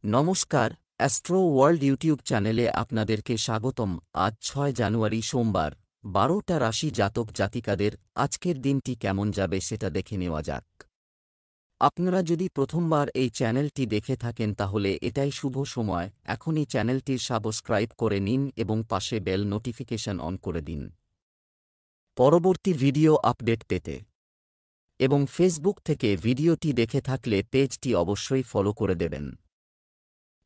নমস্কার, astro world YouTube চ্যানেলে আপনাদেরকে স্বাগতম। আজ ৬ জানুয়ারি সোমবার, ১২টা রাশি জাতক জাতিকাদের আজকের দিনটি কেমন যাবে সেটা দেখে নেওয়া যাক। আপনারা যদি প্রথমবার এই চ্যানেলটি দেখে থাকেন তাহলে এটাই শুভ সময়, এখনই চ্যানেলটির সাবস্ক্রাইব করে নিন এবং পাশে বেল নোটিফিকেশন অন করে দিন পরবর্তী ভিডিও আপডেট পেতে। এবং ফেসবুক থেকে ভিডিওটি দেখে থাকলে পেজটি অবশ্যই ফলো করে দেবেন।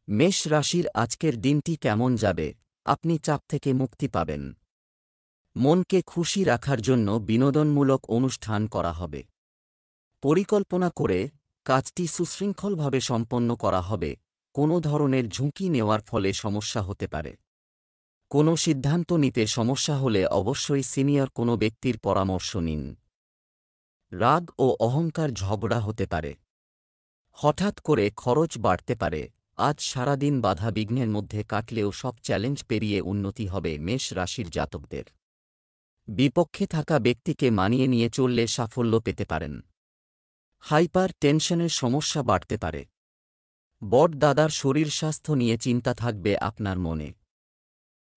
মেষ রাশির আজকের দিনটি কেমন যাবে? আপনি চাপ থেকে মুক্তি পাবেন। মনকে খুশি রাখার জন্য বিনোদনমূলক অনুষ্ঠান করা হবে। পরিকল্পনা করে কাজটি সুশৃঙ্খলভাবে সম্পন্ন করা হবে। কোনো ধরনের ঝুঁকি নেওয়ার ফলে সমস্যা হতে পারে। কোনো সিদ্ধান্ত নিতে সমস্যা হলে অবশ্যই সিনিয়র কোনো ব্যক্তির পরামর্শ নিন। রাগ ও অহংকার ঝগড়া হতে পারে। হঠাৎ করে খরচ বাড়তে পারে। আজ সারাদিন বাধা বিঘ্নের মধ্যে কাটলেও সব চ্যালেঞ্জ পেরিয়ে উন্নতি হবে মেষ রাশির জাতকদের। বিপক্ষে থাকা ব্যক্তিকে মানিয়ে নিয়ে চললে সাফল্য পেতে পারেন। হাইপার টেনশনের সমস্যা বাড়তে পারে। বড় দাদার শরীর স্বাস্থ্য নিয়ে চিন্তা থাকবে আপনার মনে।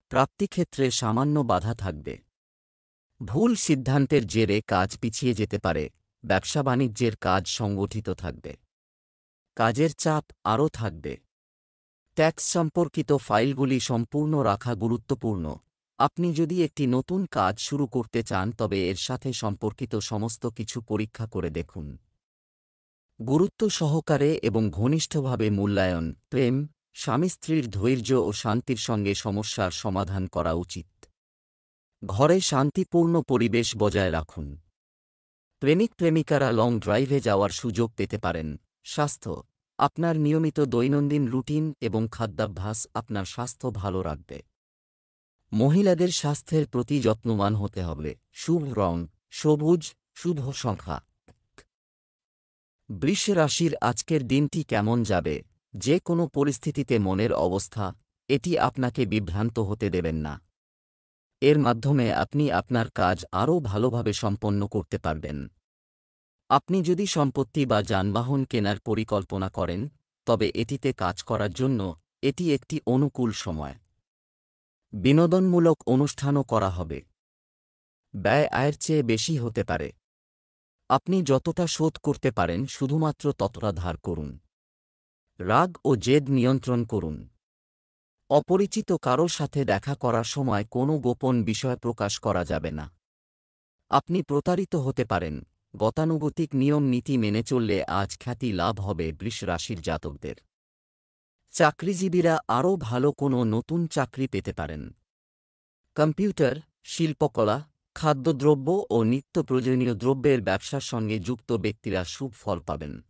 প্রাপ্তিক্ষেত্রে সামান্য বাধা থাকবে। ভুল সিদ্ধান্তের জেরে কাজ পিছিয়ে যেতে পারে। ব্যবসা বাণিজ্যের কাজ সংগঠিত থাকবে। কাজের চাপ আরও থাকবে। ট্যাক্স সম্পর্কিত ফাইলগুলি সম্পূর্ণ রাখা গুরুত্বপূর্ণ। আপনি যদি একটি নতুন কাজ শুরু করতে চান তবে এর সাথে সম্পর্কিত সমস্ত কিছু পরীক্ষা করে দেখুন। গুরুত্ব সহকারে এবং ঘনিষ্ঠভাবে মূল্যায়ন, প্রেম, স্বামী স্ত্রীর ধৈর্য ও শান্তির সঙ্গে সমস্যার সমাধান করা উচিত। ঘরে শান্তিপূর্ণ পরিবেশ বজায় রাখুন। প্রেমিক প্রেমিকারা লং ড্রাইভে যাওয়ার সুযোগ পেতে পারেন। স্বাস্থ্য, আপনার নিয়মিত দৈনন্দিন রুটিন এবং খাদ্যাভ্যাস আপনার স্বাস্থ্য ভালো রাখবে। মহিলাদের স্বাস্থ্যের প্রতি যত্নবান হতে হবে। শুভ রং সবুজ, শুভ সংখ্যা। বৃষ রাশির আজকের দিনটি কেমন যাবে? যে কোনো পরিস্থিতিতে মনের অবস্থা, এটি আপনাকে বিভ্রান্ত হতে দেবেন না। এর মাধ্যমে আপনি আপনার কাজ আরও ভালোভাবে সম্পন্ন করতে পারবেন। আপনি যদি সম্পত্তি বা যানবাহন কেনার পরিকল্পনা করেন তবে এটিতে কাজ করার জন্য এটি একটি অনুকূল সময়। বিনোদনমূলক অনুষ্ঠানও করা হবে। ব্যয় আয়ের চেয়ে বেশি হতে পারে। আপনি যতটা শোধ করতে পারেন শুধুমাত্র ততটা ধার করুন। রাগ ও জেদ নিয়ন্ত্রণ করুন। অপরিচিত কারোর সাথে দেখা করার সময় কোনো গোপন বিষয় প্রকাশ করা যাবে না। আপনি প্রতারিত হতে পারেন। গতানুগতিক নিয়ম নীতি মেনে চললে আজ খ্যাতি লাভ হবে বৃষ রাশির জাতকদের। চাকরিজীবীরা আরও ভালো কোনো নতুন চাকরি পেতে পারেন। কম্পিউটার, শিল্পকলা, খাদ্যদ্রব্য ও নিত্য প্রয়োজনীয় দ্রব্যের ব্যবসার সঙ্গে যুক্ত ব্যক্তিরা শুভ ফল পাবেন।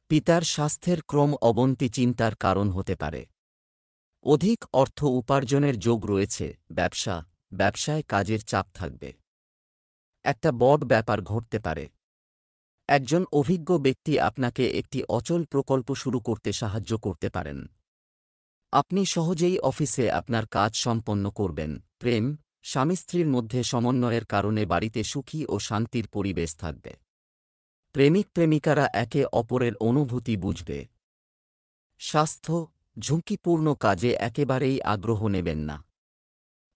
পিতার স্বাস্থ্যের ক্রম অবনতি চিন্তার কারণ হতে পারে। অধিক অর্থ উপার্জনের যোগ রয়েছে। ব্যবসায় কাজের চাপ থাকবে। একটা বড় ব্যাপার ঘটতে পারে। একজন অভিজ্ঞ ব্যক্তি আপনাকে একটি অচল প্রকল্প শুরু করতে সাহায্য করতে পারেন। আপনি সহজেই অফিসে আপনার কাজ সম্পন্ন করবেন। প্রেম, স্বামী স্ত্রীর মধ্যে সমন্বয়ের কারণে বাড়িতে সুখী ও শান্তির পরিবেশ থাকবে। প্রেমিক প্রেমিকারা একে অপরের অনুভূতি বুঝবে। স্বাস্থ্য, ঝুঁকিপূর্ণ কাজে একেবারেই আগ্রহ নেবেন না।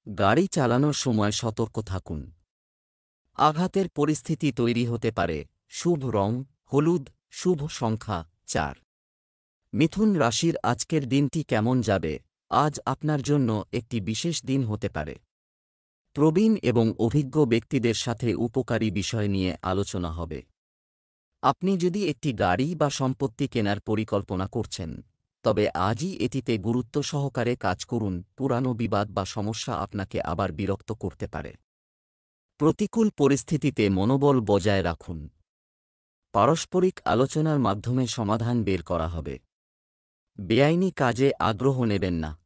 গাড়ি চালানোর সময় সতর্ক থাকুন। আঘাতের পরিস্থিতি তৈরি হতে পারে। শুভ রং হলুদ, শুভ সংখ্যা ৪। মিথুন রাশির আজকের দিনটি কেমন যাবে? আজ আপনার জন্য একটি বিশেষ দিন হতে পারে। প্রবীণ এবং অভিজ্ঞ ব্যক্তিদের সাথে উপকারী বিষয় নিয়ে আলোচনা হবে। আপনি যদি একটি গাড়ি বা সম্পত্তি কেনার পরিকল্পনা করছেন তবে আজই এটিতে গুরুত্ব সহকারে কাজ করুন। পুরানো বিবাদ বা সমস্যা আপনাকে আবার বিরক্ত করতে পারে। প্রতিকূল পরিস্থিতিতে মনোবল বজায় রাখুন। পারস্পরিক আলোচনার মাধ্যমে সমাধান বের করা হবে। বেআইনি কাজে আগ্রহ নেবেন না।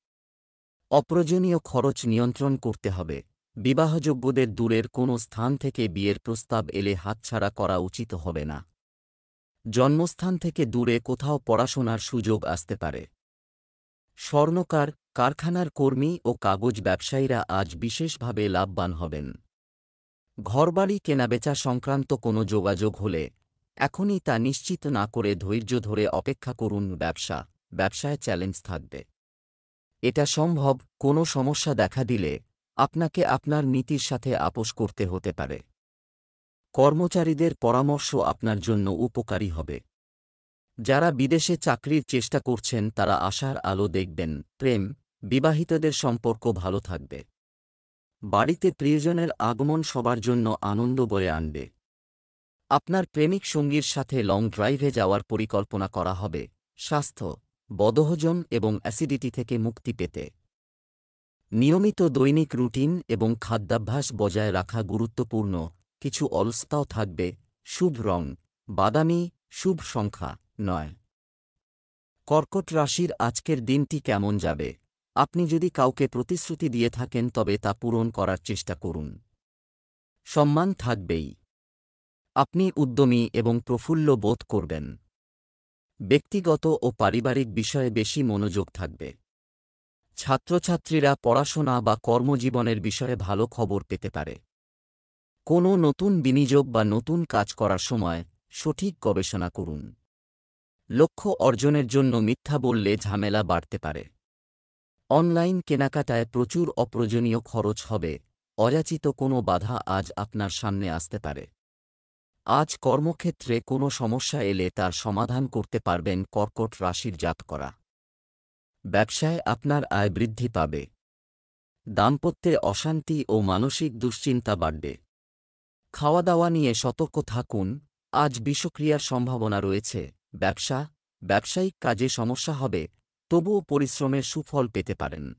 অপ্রয়োজনীয় খরচ নিয়ন্ত্রণ করতে হবে। বিবাহযোগ্যদের দূরের কোনো স্থান থেকে বিয়ের প্রস্তাব এলে হাতছাড়া করা উচিত হবে না। জন্মস্থান থেকে দূরে কোথাও পড়াশোনার সুযোগ আসতে পারে। স্বর্ণকার, কারখানার কর্মী ও কাগজ ব্যবসায়ীরা আজ বিশেষভাবে লাভবান হবেন। ঘরবাড়ি কেনাবেচা সংক্রান্ত কোনো যোগাযোগ হলে এখনই তা নিশ্চিত না করে ধৈর্য ধরে অপেক্ষা করুন। ব্যবসা, ব্যবসায় চ্যালেঞ্জ থাকবে। এটা সম্ভব, কোনো সমস্যা দেখা দিলে আপনাকে আপনার নীতির সাথে আপোস করতে হতে পারে। কর্মচারীদের পরামর্শ আপনার জন্য উপকারী হবে। যারা বিদেশে চাকরির চেষ্টা করছেন তারা আশার আলো দেখবেন। প্রেম, বিবাহিতদের সম্পর্ক ভালো থাকবে। বাড়িতে প্রিয়জনের আগমন সবার জন্য আনন্দ বয়ে আনবে। আপনার প্রেমিক সঙ্গীর সাথে লং ড্রাইভে যাওয়ার পরিকল্পনা করা হবে। স্বাস্থ্য, বদহজম এবং অ্যাসিডিটি থেকে মুক্তি পেতে নিয়মিত দৈনিক রুটিন এবং খাদ্যাভ্যাস বজায় রাখা গুরুত্বপূর্ণ। কিছু অলসতাও থাকবে। শুভ রং বাদামি, শুভ সংখ্যা 9। কর্কট রাশির আজকের দিনটি কেমন যাবে? আপনি যদি কাউকে প্রতিশ্রুতি দিয়ে থাকেন তবে তা পূরণ করার চেষ্টা করুন। সম্মান থাকবেই। আপনি উদ্যমী এবং প্রফুল্ল বোধ করবেন। ব্যক্তিগত ও পারিবারিক বিষয়ে বেশি মনোযোগ থাকবে। ছাত্রছাত্রীরা পড়াশোনা বা কর্মজীবনের বিষয়ে ভালো খবর পেতে পারে। কোনো নতুন বিনিয়োগ বা নতুন কাজ করার সময় সঠিক গবেষণা করুন। লক্ষ্য অর্জনের জন্য মিথ্যা বললে ঝামেলা বাড়তে পারে। অনলাইন কেনাকাটায় প্রচুর অপ্রয়োজনীয় খরচ হবে। অযাচিত কোনো বাধা আজ আপনার সামনে আসতে পারে। আজ কর্মক্ষেত্রে কোনো সমস্যা এলে তার সমাধান করতে পারবেন কর্কট রাশির জাতকরা। ব্যবসায় আপনার আয় বৃদ্ধি পাবে। দাম্পত্যে অশান্তি ও মানসিক দুশ্চিন্তা বাড়বে। খাওয়া দাওয়া নিয়ে সতর্ক থাকুন। আজ বিষক্রিয়ার সম্ভাবনা রয়েছে। ব্যবসায়িক কাজে সমস্যা হবে, তবুও পরিশ্রমের সুফল পেতে পারেন।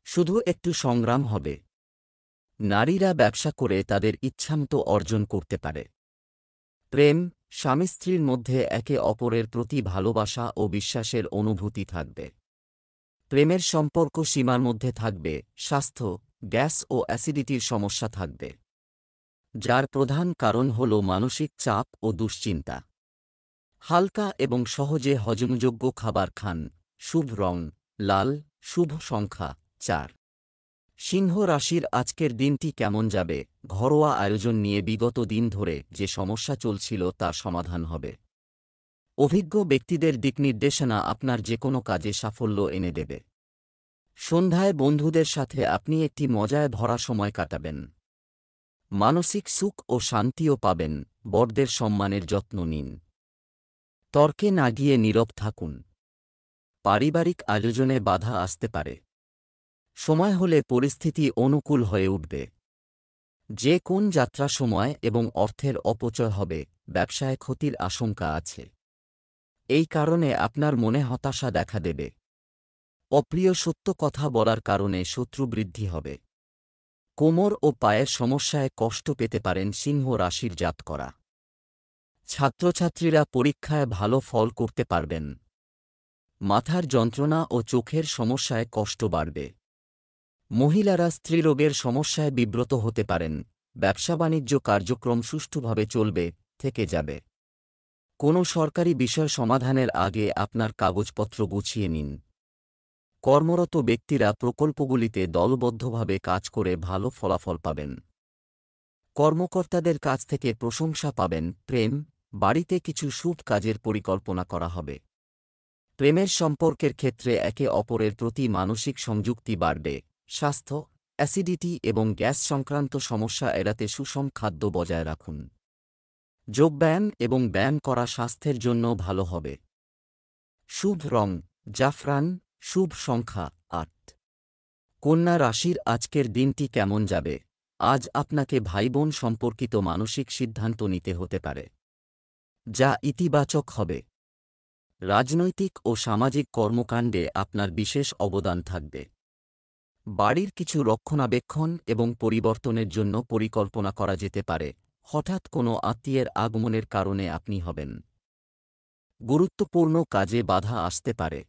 শুধু একটু সংগ্রাম হবে। নারীরা ব্যবসা করে তাদের ইচ্ছামতো অর্জন করতে পারে। প্রেম, স্বামী স্ত্রীর মধ্যে একে অপরের প্রতি ভালোবাসা ও বিশ্বাসের অনুভূতি থাকবে। প্রেমের সম্পর্ক সীমার মধ্যে থাকবে। স্বাস্থ্য, গ্যাস ও অ্যাসিডিটির সমস্যা থাকবে, যার প্রধান কারণ হল মানসিক চাপ ও দুশ্চিন্তা। হালকা এবং সহজে হজমযোগ্য খাবার খান। শুভ রং লাল, শুভ সংখ্যা 4। সিংহ রাশির আজকের দিনটি কেমন যাবে? ঘরোয়া আয়োজন নিয়ে বিগত দিন ধরে যে সমস্যা চলছিল তার সমাধান হবে। অভিজ্ঞ ব্যক্তিদের দিকনির্দেশনা আপনার যেকোনো কাজে সাফল্য এনে দেবে। সন্ধ্যায় বন্ধুদের সাথে আপনি একটি মজায় ভরা সময় কাটাবেন। মানসিক সুখ ও শান্তিও পাবেন। বড়দের সম্মানের যত্ন নিন। তর্কে না গিয়ে নীরব থাকুন। পারিবারিক আয়োজনে বাধা আসতে পারে। সময় হলে পরিস্থিতি অনুকূল হয়ে উঠবে। যে কোন যাত্রা সময় এবং অর্থের অপচয় হবে। ব্যবসায় ক্ষতির আশঙ্কা আছে। এই কারণে আপনার মনে হতাশা দেখা দেবে। অপ্রিয় সত্য কথা বলার কারণে শত্রু বৃদ্ধি হবে। কোমর ও পায়ের সমস্যায় কষ্ট পেতে পারেন সিংহ রাশির জাতকরা। ছাত্রছাত্রীরা পরীক্ষায় ভালো ফল করতে পারবেন। মাথার যন্ত্রণা ও চোখের সমস্যায় কষ্ট বাড়বে। মহিলারা স্ত্রীরোগের সমস্যায় বিব্রত হতে পারেন। ব্যবসা-বাণিজ্য কার্যক্রম সুষ্ঠুভাবে চলবে, থেকে যাবে। কোনো সরকারি বিষয় সমাধানের আগে আপনার কাগজপত্র গুছিয়ে নিন। কর্মরত ব্যক্তিরা প্রকল্পগুলিতে দলবদ্ধভাবে কাজ করে ভালো ফলাফল পাবেন। কর্মকর্তাদের কাছ থেকে প্রশংসা পাবেন। প্রেম, বাড়িতে কিছু শুভ কাজের পরিকল্পনা করা হবে। প্রেমের সম্পর্কের ক্ষেত্রে একে অপরের প্রতি মানসিক সংযুক্তি বাড়বে। স্বাস্থ্য, অ্যাসিডিটি এবং গ্যাস সংক্রান্ত সমস্যা এড়াতে সুষম খাদ্য বজায় রাখুন। যোগব্যায়াম এবং ব্যায়াম করা স্বাস্থ্যের জন্য ভালো হবে। শুভ রং জাফরান, শুভ সংখ্যা 8। কন্যা রাশির আজকের দিনটি কেমন যাবে? আজ আপনাকে ভাইবোন সম্পর্কিত মানসিক সিদ্ধান্ত নিতে হতে পারে, যা ইতিবাচক হবে। রাজনৈতিক ও সামাজিক কর্মকাণ্ডে আপনার বিশেষ অবদান থাকবে। বাড়ির কিছু রক্ষণাবেক্ষণ এবং পরিবর্তনের জন্য পরিকল্পনা করা যেতে পারে। হঠাৎ কোনো আত্মীয়ের আগমনের কারণে আপনি হবেন। গুরুত্বপূর্ণ কাজে বাধা আসতে পারে।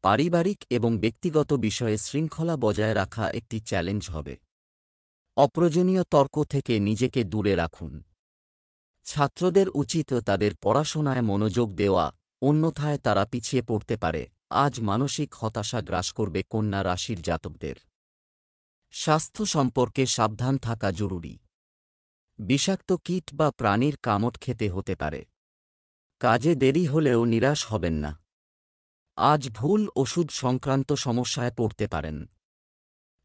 পারিবারিক এবং ব্যক্তিগত বিষয়ে শৃঙ্খলা বজায় রাখা একটি চ্যালেঞ্জ হবে। অপ্রয়োজনীয় তর্ক থেকে নিজেকে দূরে রাখুন। ছাত্রদের উচিত তাদের পড়াশোনায় মনোযোগ দেওয়া, অন্যথায় তারা পিছিয়ে পড়তে পারে। আজ মানসিক হতাশা গ্রাস করবে কন্যা রাশির জাতকদের। স্বাস্থ্য সম্পর্কে সাবধান থাকা জরুরি। বিষাক্ত কীট বা প্রাণীর কামড় খেতে হতে পারে। কাজে দেরি হলেও নিরাশ হবেন না। আজ ভুল ওষুধ সংক্রান্ত সমস্যায় পড়তে পারেন।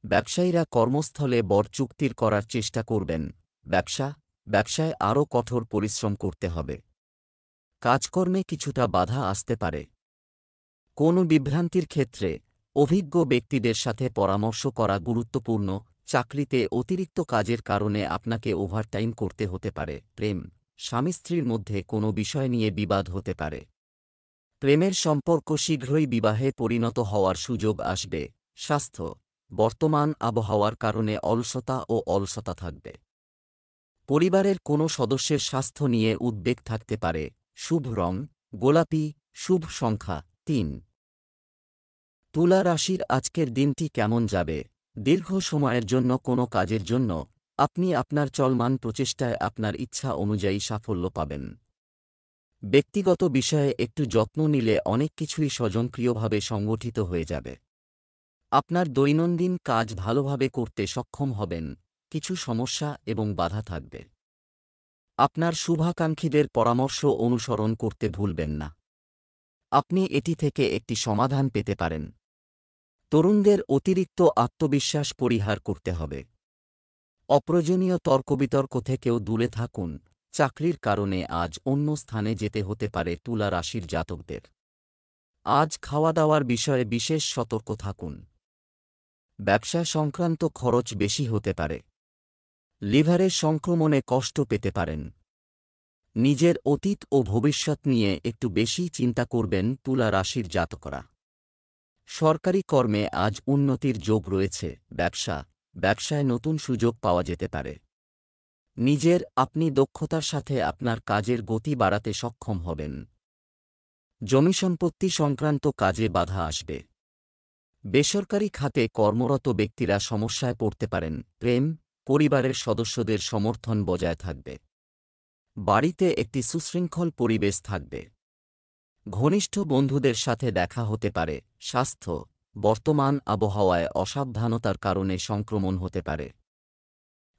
ব্যবসায়ীরা কর্মস্থলে বড় চুক্তির করার চেষ্টা করবেন। ব্যবসায় আরও কঠোর পরিশ্রম করতে হবে। কাজকর্মে কিছুটা বাধা আসতে পারে। কোনো বিভ্রান্তির ক্ষেত্রে অভিজ্ঞ ব্যক্তিদের সাথে পরামর্শ করা গুরুত্বপূর্ণ। চাকরিতে অতিরিক্ত কাজের কারণে আপনাকে ওভারটাইম করতে হতে পারে। প্রেম, স্বামী স্ত্রীর মধ্যে কোনো বিষয় নিয়ে বিবাদ হতে পারে। প্রেমের সম্পর্ক শীঘ্রই বিবাহে পরিণত হওয়ার সুযোগ আসবে। স্বাস্থ্য, বর্তমান আবহাওয়ার কারণে অলসতা থাকবে। পরিবারের কোনো সদস্যের স্বাস্থ্য নিয়ে উদ্বেগ থাকতে পারে। শুভ রং গোলাপি, শুভ সংখ্যা ৩। তুলা রাশির আজকের দিনটি কেমন যাবে? দীর্ঘ সময়ের জন্য কোনো কাজের জন্য আপনি আপনার চলমান প্রচেষ্টায় আপনার ইচ্ছা অনুযায়ী সাফল্য পাবেন। ব্যক্তিগত বিষয়ে একটু যত্ন নিলে অনেক কিছুই স্বয়ংক্রিয়ভাবে সংগঠিত হয়ে যাবে। আপনার দৈনন্দিন কাজ ভালোভাবে করতে সক্ষম হবেন। কিছু সমস্যা এবং বাধা থাকবে। আপনার শুভাকাঙ্ক্ষীদের পরামর্শ অনুসরণ করতে ভুলবেন না। আপনি এটি থেকে একটি সমাধান পেতে পারেন। তরুণদের অতিরিক্ত আত্মবিশ্বাস পরিহার করতে হবে। অপ্রয়োজনীয় তর্কবিতর্ক থেকেও দূরে থাকুন। চাকরির কারণে আজ অন্য স্থানে যেতে হতে পারে তুলা রাশির জাতকদের। আজ খাওয়া দাওয়ার বিষয়ে বিশেষ সতর্ক থাকুন। ব্যবসা সংক্রান্ত খরচ বেশি হতে পারে। লিভারের সংক্রমণে কষ্ট পেতে পারেন। নিজের অতীত ও ভবিষ্যৎ নিয়ে একটু বেশি চিন্তা করবেন তুলা রাশির জাতকরা। সরকারি কর্মে আজ উন্নতির যোগ রয়েছে। ব্যবসায় নতুন সুযোগ পাওয়া যেতে পারে। আপনি দক্ষতার সাথে আপনার কাজের গতি বাড়াতে সক্ষম হবেন। জমিসম্পত্তি সংক্রান্ত কাজে বাধা আসবে। বেসরকারি খাতে কর্মরত ব্যক্তিরা সমস্যায় পড়তে পারেন। প্রেম, পরিবারের সদস্যদের সমর্থন বজায় থাকবে। বাড়িতে একটি সুশৃঙ্খল পরিবেশ থাকবে। ঘনিষ্ঠ বন্ধুদের সাথে দেখা হতে পারে। স্বাস্থ্য, বর্তমান আবহাওয়ায় অসাবধানতার কারণে সংক্রমণ হতে পারে।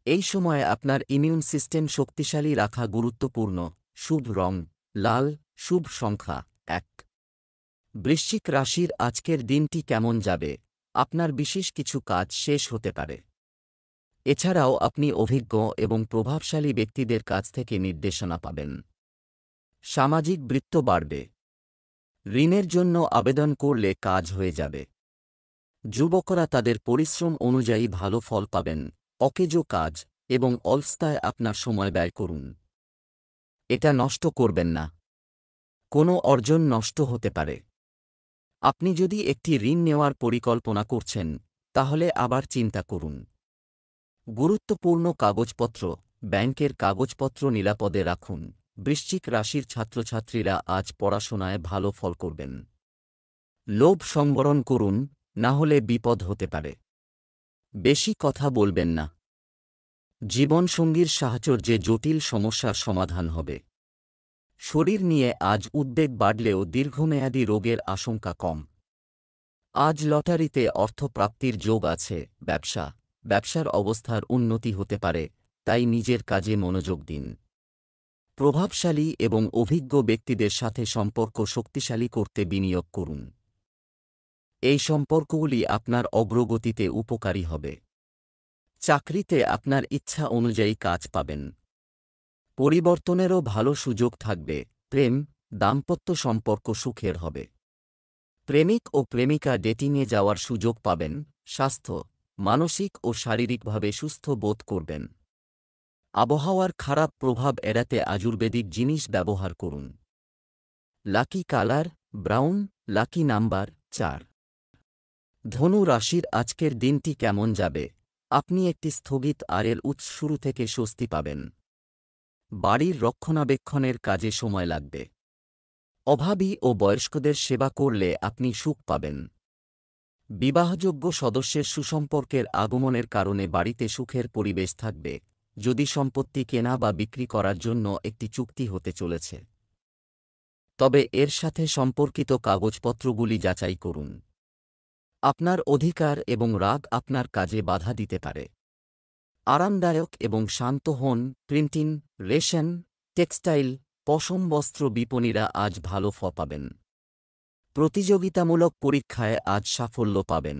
এই সময়ে আপনার ইমিউন সিস্টেম শক্তিশালী রাখা গুরুত্বপূর্ণ। শুভ রং লাল, শুভ সংখ্যা ১। বৃশ্চিক রাশির আজকের দিনটি কেমন যাবে? আপনার বিশেষ কিছু কাজ শেষ হতে পারে। এছাড়াও আপনি অভিজ্ঞ এবং প্রভাবশালী ব্যক্তিদের কাছ থেকে নির্দেশনা পাবেন। সামাজিক বৃত্ত বাড়বে। ঋণের জন্য আবেদন করলে কাজ হয়ে যাবে। যুবকরা তাদের পরিশ্রম অনুযায়ী ভালো ফল পাবেন। অকেজো কাজ এবং অলসতায় আপনার সময় ব্যয় করুন। এটা নষ্ট করবেন না। কোনো অর্জন নষ্ট হতে পারে। আপনি যদি একটি ঋণ নেওয়ার পরিকল্পনা করছেন, তাহলে আবার চিন্তা করুন। গুরুত্বপূর্ণ কাগজপত্র, ব্যাংকের কাগজপত্র নিরাপদে রাখুন। বৃশ্চিক রাশির ছাত্রছাত্রীরা আজ পড়াশোনায় ভালো ফল করবেন। লোভ সংবরণ করুন, না হলে বিপদ হতে পারে। বেশি কথা বলবেন না। জীবনসঙ্গীর সাহচর্যে জটিল সমস্যার সমাধান হবে। শরীর নিয়ে আজ উদ্বেগ বাড়লেও দীর্ঘমেয়াদী রোগের আশঙ্কা কম। আজ লটারিতে অর্থপ্রাপ্তির যোগ আছে। ব্যবসার অবস্থার উন্নতি হতে পারে, তাই নিজের কাজে মনোযোগ দিন। প্রভাবশালী এবং অভিজ্ঞ ব্যক্তিদের সাথে সম্পর্ক শক্তিশালী করতে বিনিয়োগ করুন। এই সম্পর্কগুলি আপনার অগ্রগতিতে উপকারী হবে। চাকরিতে আপনার ইচ্ছা অনুযায়ী কাজ পাবেন। পরিবর্তনেরও ভালো সুযোগ থাকবে। প্রেম, দাম্পত্য সম্পর্ক সুখের হবে। প্রেমিক ও প্রেমিকা ডেটিংয়ে যাওয়ার সুযোগ পাবেন। স্বাস্থ্য, মানসিক ও শারীরিকভাবে সুস্থ বোধ করবেন। আবহাওয়ার খারাপ প্রভাব এড়াতে আয়ুর্বেদিক জিনিস ব্যবহার করুন। Lucky colour brown, lucky number ৪। ধনু রাশির আজকের দিনটি কেমন যাবে? আপনি একটি স্থগিত আয়ের উৎস শুরু থেকে স্বস্তি পাবেন। বাড়ির রক্ষণাবেক্ষণের কাজে সময় লাগবে। অভাবী ও বয়স্কদের সেবা করলে আপনি সুখ পাবেন। বিবাহযোগ্য সদস্যের সুসম্পর্কের আগমনের কারণে বাড়িতে সুখের পরিবেশ থাকবে। যদি সম্পত্তি কেনা বা বিক্রি করার জন্য একটি চুক্তি হতে চলেছে, তবে এর সাথে সম্পর্কিত কাগজপত্রগুলি যাচাই করুন। আপনার অধিকার এবং রাগ আপনার কাজে বাধা দিতে পারে। আরামদায়ক এবং শান্ত হন। প্রিন্টিং, রেশন, টেক্সটাইল, পশম বস্ত্র বিপণীরা আজ ভালো ফল পাবেন। প্রতিযোগিতামূলক পরীক্ষায় আজ সাফল্য পাবেন।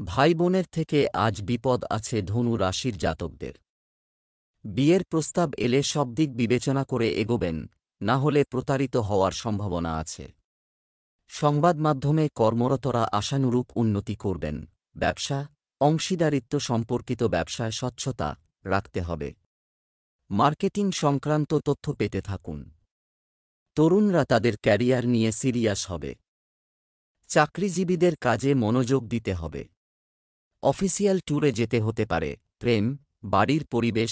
ভাই বোনের থেকে আজ বিপদ আছে ধনু রাশির জাতকদের। বিয়ের প্রস্তাব এলে সব দিক বিবেচনা করে এগোবেন, না হলে প্রতারিত হওয়ার সম্ভাবনা আছে। সংবাদ মাধ্যমে কর্মরতরা আশানুরূপ উন্নতি করবেন। ব্যবসা, অংশীদারিত্ব সম্পর্কিত ব্যবসায় স্বচ্ছতা রাখতে হবে। মার্কেটিং সংক্রান্ত তথ্য পেতে থাকুন। তরুণরা তাদের ক্যারিয়ার নিয়ে সিরিয়াস হবে। চাকরিজীবীদের কাজে মনোযোগ দিতে হবে। অফিসিয়াল ট্যুরে যেতে হতে পারে। প্রেম, বাড়ির পরিবেশ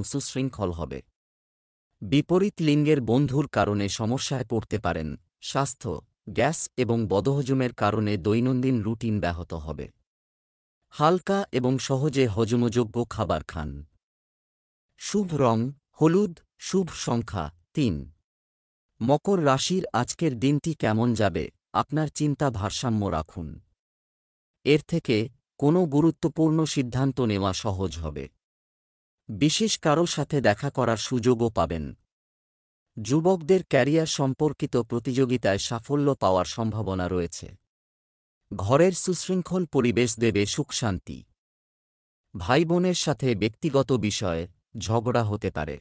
সুশৃঙ্খল হবে। বিপরীত লিঙ্গের বন্ধুর কারণে সমস্যায় পড়তে পারেন। স্বাস্থ্য, গ্যাস এবং বদহজমের কারণে দৈনন্দিন রুটিন ব্যাহত হবে। হালকা এবং সহজে হজমযোগ্য খাবার খান। শুভ রং হলুদ, শুভ সংখ্যা ৩। মকর রাশির আজকের দিনটি কেমন যাবে? আপনার চিন্তা ভারসাম্য রাখুন। এর থেকে কোনো গুরুত্বপূর্ণ সিদ্ধান্ত নেওয়া সহজ হবে। বিশেষ কারো সাথে দেখা করার সুযোগও পাবেন। যুবকদের ক্যারিয়ার সম্পর্কিত প্রতিযোগিতায় সাফল্য পাওয়ার সম্ভাবনা রয়েছে। ঘরের সুশৃঙ্খল পরিবেশ দেবে সুখশান্তি। ভাই বোনের সাথে ব্যক্তিগত বিষয়ে ঝগড়া হতে পারে।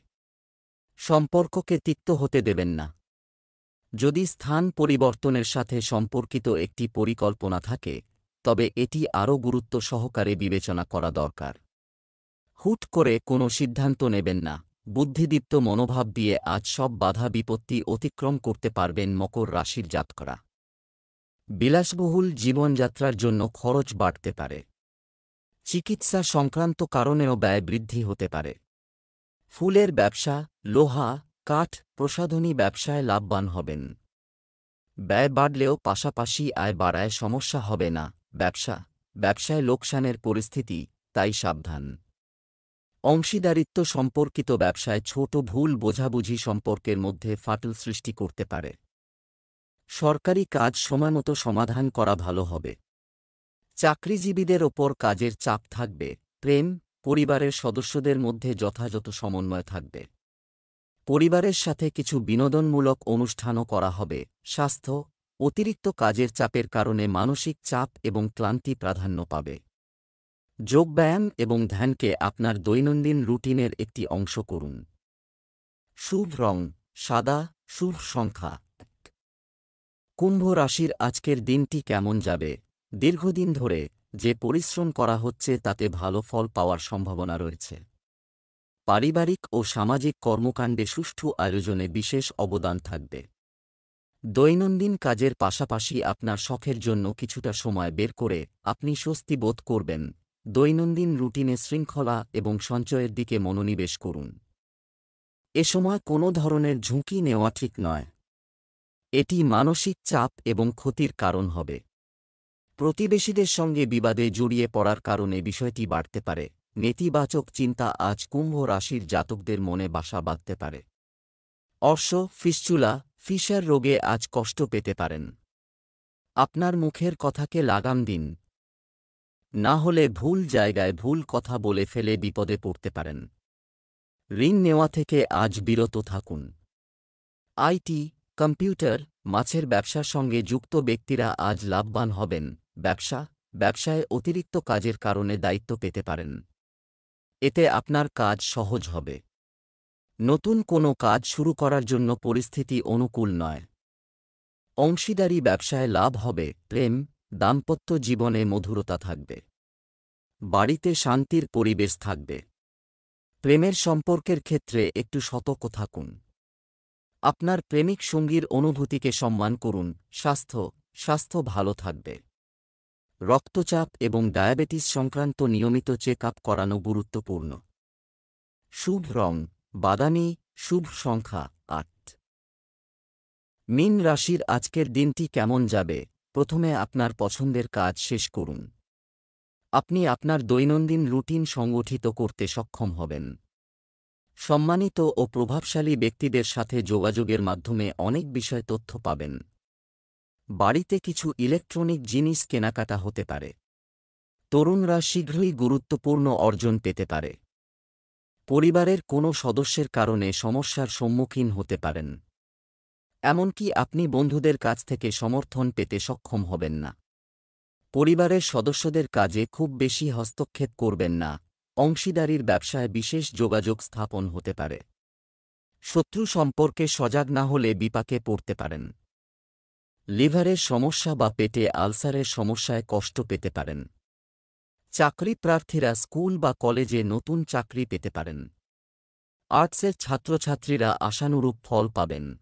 সম্পর্ককে তিক্ত হতে দেবেন না। যদি স্থান পরিবর্তনের সাথে সম্পর্কিত একটি পরিকল্পনা থাকে, তবে এটি আরও গুরুত্ব সহকারে বিবেচনা করা দরকার। হুট করে কোনো সিদ্ধান্ত নেবেন না। বুদ্ধিদীপ্ত মনোভাব দিয়ে আজ সব বাধা বিপত্তি অতিক্রম করতে পারবেন মকর রাশির জাতকরা। বিলাসবহুল জীবনযাত্রার জন্য খরচ বাড়তে পারে। চিকিৎসা সংক্রান্ত কারণেও ব্যয় বৃদ্ধি হতে পারে। ফুলের ব্যবসা, লোহা, কাঠ, প্রসাধনী ব্যবসায় লাভবান হবেন। ব্যয় বাড়লেও পাশাপাশি আয় বাড়ায় সমস্যা হবে না। ব্যবসায় লোকসানের পরিস্থিতি, তাই সাবধান। অংশীদারিত্ব সম্পর্কিত ব্যবসায় ছোট ভুল বোঝাবুঝি সম্পর্কের মধ্যে ফাটল সৃষ্টি করতে পারে। সরকারি কাজ সময়মতো সমাধান করা ভালো হবে। চাকরিজীবীদের ওপর কাজের চাপ থাকবে। প্রেম, পরিবারের সদস্যদের মধ্যে যথাযথ সমন্বয় থাকবে। পরিবারের সাথে কিছু বিনোদনমূলক অনুষ্ঠানও করা হবে। স্বাস্থ্য, অতিরিক্ত কাজের চাপের কারণে মানসিক চাপ এবং ক্লান্তি প্রাধান্য পাবে। যোগব্যায়াম এবং ধ্যানকে আপনার দৈনন্দিন রুটিনের একটি অংশ করুন। শুভ রং সাদা, শুভ সংখ্যা ১। কুম্ভ রাশির আজকের দিনটি কেমন যাবে? দীর্ঘদিন ধরে যে পরিশ্রম করা হচ্ছে তাতে ভালো ফল পাওয়ার সম্ভাবনা রয়েছে। পারিবারিক ও সামাজিক কর্মকাণ্ডে সুষ্ঠু আয়োজনে বিশেষ অবদান থাকবে। দৈনন্দিন কাজের পাশাপাশি আপনার শখের জন্য কিছুটা সময় বের করে আপনি স্বস্তি বোধ করবেন। দৈনন্দিন রুটিনে শৃঙ্খলা এবং সঞ্চয়ের দিকে মনোনিবেশ করুন। এ সময় কোনো ধরনের ঝুঁকি নেওয়া ঠিক নয়। এটি মানসিক চাপ এবং ক্ষতির কারণ হবে। প্রতিবেশীদের সঙ্গে বিবাদে জড়িয়ে পড়ার কারণে বিষয়টি বাড়তে পারে। নেতিবাচক চিন্তা আজ কুম্ভ রাশির জাতকদের মনে বাসা বাঁধতে পারে। অর্শ, ফিস্চুলা, ফিশার রোগে আজ কষ্ট পেতে পারেন। আপনার মুখের কথাকে লাগাম দিন, না হলে ভুল জায়গায় ভুল কথা বলে ফেলে বিপদে পড়তে পারেন। ঋণ নেওয়া থেকে আজ বিরত থাকুন। আইটি, কম্পিউটার, মাছের ব্যবসার সঙ্গে যুক্ত ব্যক্তিরা আজ লাভবান হবেন। ব্যবসায় অতিরিক্ত কাজের কারণে দায়িত্ব পেতে পারেন। এতে আপনার কাজ সহজ হবে। নতুন কোনো কাজ শুরু করার জন্য পরিস্থিতি অনুকূল নয়। অংশীদারি ব্যবসায় লাভ হবে। প্রেম, দাম্পত্য জীবনে মধুরতা থাকবে। বাড়িতে শান্তির পরিবেশ থাকবে। প্রেমের সম্পর্কের ক্ষেত্রে একটু সতর্ক থাকুন। আপনার প্রেমিক সঙ্গীর অনুভূতিকে সম্মান করুন। স্বাস্থ্য ভালো থাকবে। রক্তচাপ এবং ডায়াবেটিস সংক্রান্ত নিয়মিত চেক আপ করানো গুরুত্বপূর্ণ। শুভ রং বাদামি, শুভ সংখ্যা ৮। মীন রাশির আজকের দিনটি কেমন যাবে? প্রথমে আপনার পছন্দের কাজ শেষ করুন। আপনি আপনার দৈনন্দিন রুটিন সংগঠিত করতে সক্ষম হবেন। সম্মানিত ও প্রভাবশালী ব্যক্তিদের সাথে যোগাযোগের মাধ্যমে অনেক বিষয় তথ্য পাবেন। বাড়িতে কিছু ইলেকট্রনিক জিনিস কেনাকাটা হতে পারে। তরুণরা শীঘ্রই গুরুত্বপূর্ণ অর্জন পেতে পারে। পরিবারের কোনো সদস্যের কারণে সমস্যার সম্মুখীন হতে পারেন। এমনকি আপনি বন্ধুদের কাছ থেকে সমর্থন পেতে সক্ষম হবেন না। পরিবারের সদস্যদের কাজে খুব বেশি হস্তক্ষেপ করবেন না। অংশীদারির ব্যবসায় বিশেষ যোগাযোগ স্থাপন হতে পারে। শত্রু সম্পর্কে সজাগ না হলে বিপাকে পড়তে পারেন। লিভারের সমস্যা বা পেটে আলসারের সমস্যায় কষ্ট পেতে পারেন। চাকরি প্রার্থীরা স্কুল বা কলেজে নতুন চাকরি পেতে পারেন। আর্টসের ছাত্রছাত্রীরা আশানুরূপ ফল পাবেন।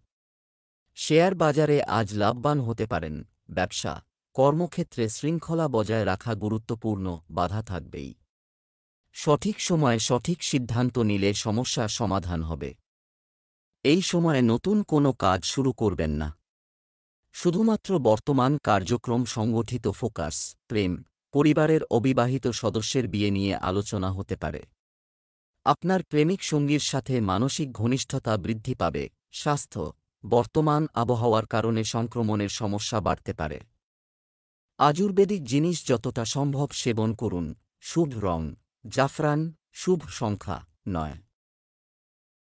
শেয়ার বাজারে আজ লাভবান হতে পারেন। ব্যবসা, কর্মক্ষেত্রে শৃঙ্খলা বজায় রাখা গুরুত্বপূর্ণ, বাধা থাকবেই। সঠিক সময়ে সঠিক সিদ্ধান্ত নিলে সমস্যার সমাধান হবে। এই সময়ে নতুন কোনো কাজ শুরু করবেন না। শুধুমাত্র বর্তমান কার্যক্রম সংগঠিত। ফোকাস, প্রেম, পরিবারের অবিবাহিত সদস্যের বিয়ে নিয়ে আলোচনা হতে পারে। আপনার প্রেমিক সঙ্গীর সাথে মানসিক ঘনিষ্ঠতা বৃদ্ধি পাবে। স্বাস্থ্য, বর্তমান আবহাওয়ার কারণে সংক্রমণের সমস্যা বাড়তে পারে। আয়ুর্বেদিক জিনিস যতটা সম্ভব সেবন করুন। শুভ রং জাফরান, শুভ সংখ্যা 9।